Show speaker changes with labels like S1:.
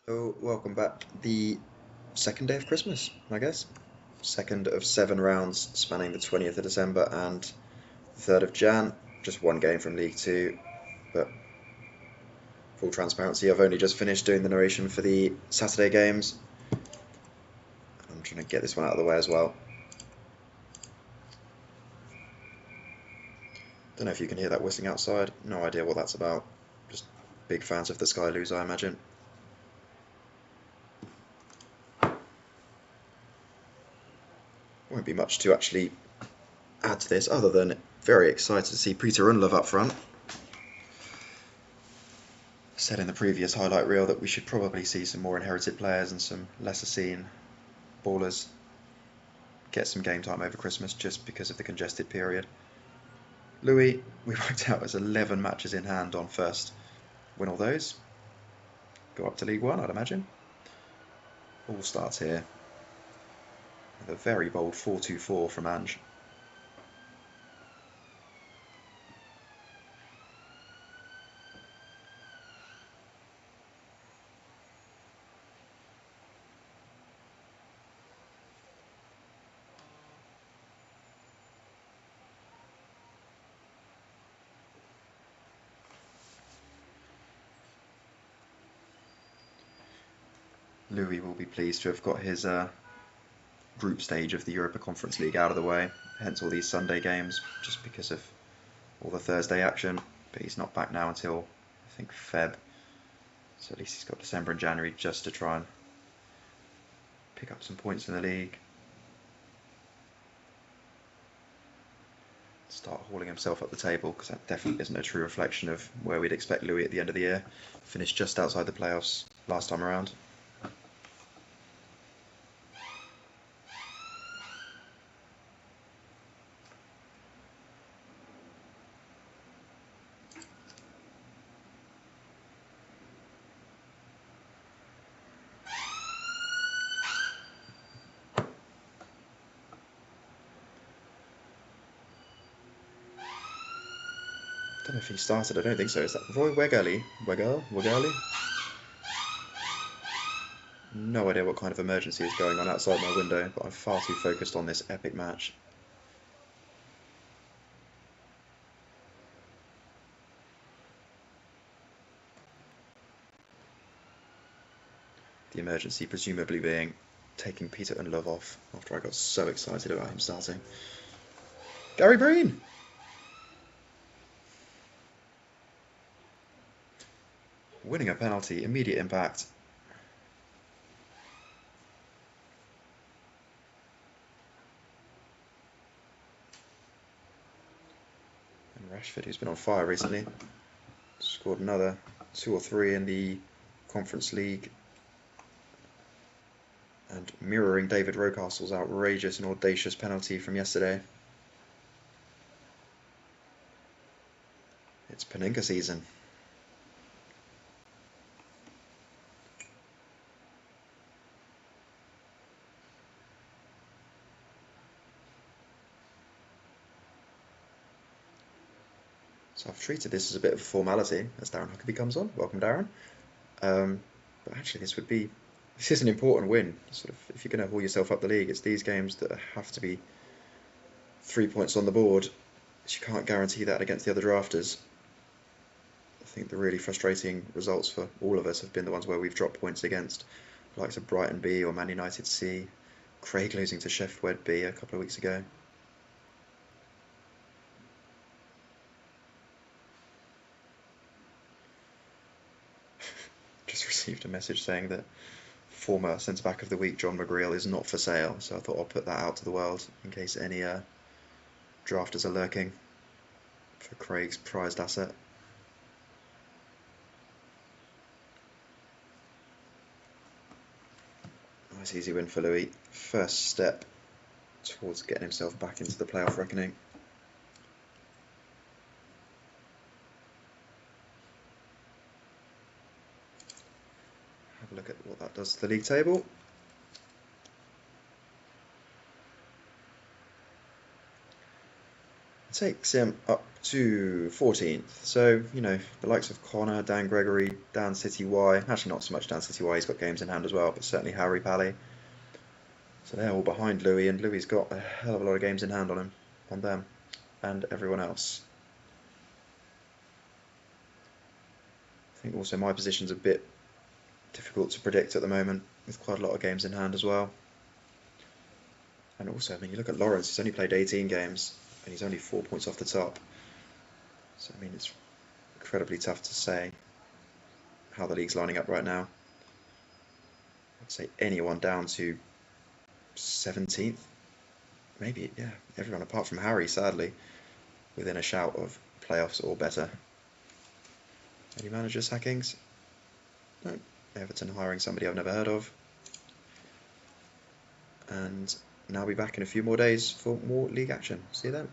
S1: So, welcome back. The second day of Christmas, I guess. Second of 7 rounds spanning the 20th of December and the 3rd of Jan. Just one game from League Two, but full transparency, I've only just finished doing the narration for the Saturday games. I'm trying to get this one out of the way as well. Don't know if you can hear that whistling outside. No idea what that's about. Just big fans of the Sky Lews, I imagine. Won't be much to actually add to this other than very excited to see Peter Unlove up front. Said in the previous highlight reel that we should probably see some more inherited players and some lesser seen ballers get some game time over Christmas just because of the congested period. Louis, we worked out as 11 matches in hand on first. Win all those. Go up to League One, I'd imagine. All starts here with a very bold 4-2-4 from Ange. Louis will be pleased to have got his group stage of the Europa Conference League out of the way, hence all these Sunday games, just because of all the Thursday action. But he's not back now until, I think, Feb. So at least he's got December and January just to try and pick up some points in the league. Start hauling himself up the table, because that definitely isn't a true reflection of where we'd expect Louis at the end of the year. Finished just outside the playoffs last time around. I don't know if he started, I don't think so. Is that Roy Wegerle? Wegerle? No idea what kind of emergency is going on outside my window, but I'm far too focused on this epic match. The emergency presumably being taking Peter Unlove off after I got so excited about him starting. Gary Breen! Winning a penalty, immediate impact. And Rashford, who's been on fire recently, scored another 2 or 3 in the Conference League. And mirroring David Rocastle's outrageous and audacious penalty from yesterday. It's Panenka season. So I've treated this as a bit of a formality as Darren Huckabee comes on. Welcome, Darren. But actually, this is an important win. Sort of, if you're going to haul yourself up the league, it's these games that have to be 3 points on the board. You can't guarantee that against the other drafters. I think the really frustrating results for all of us have been the ones where we've dropped points against the likes of Brighton B or Man United C, Craig losing to Sheffield Wednesday a couple of weeks ago. Just received a message saying that former centre-back of the week, John McGreal, is not for sale, so I thought I'll put that out to the world in case any drafters are lurking for Craig's prized asset. Nice easy win for Louis. First step towards getting himself back into the playoff reckoning. Have a look at what that does to the league table. Takes him up to 14th. So, you know, the likes of Connor, Dan Gregory, Dan City Y. Actually, not so much Dan City Y, he's got games in hand as well, but certainly Harry Pally. So they're all behind Louis, and Louis's got a hell of a lot of games in hand on them, and everyone else. I think also my position's a bit difficult to predict at the moment, with quite a lot of games in hand as well. And also, I mean, you look at Lawrence, he's only played 18 games, and he's only 4 points off the top. So, I mean, it's incredibly tough to say how the league's lining up right now. I'd say anyone down to 17th, maybe, yeah, everyone apart from Harry, sadly, within a shout of playoffs or better. Any manager sackings? No. Everton hiring somebody I've never heard of. And now I'll be back in a few more days for more league action. See you then.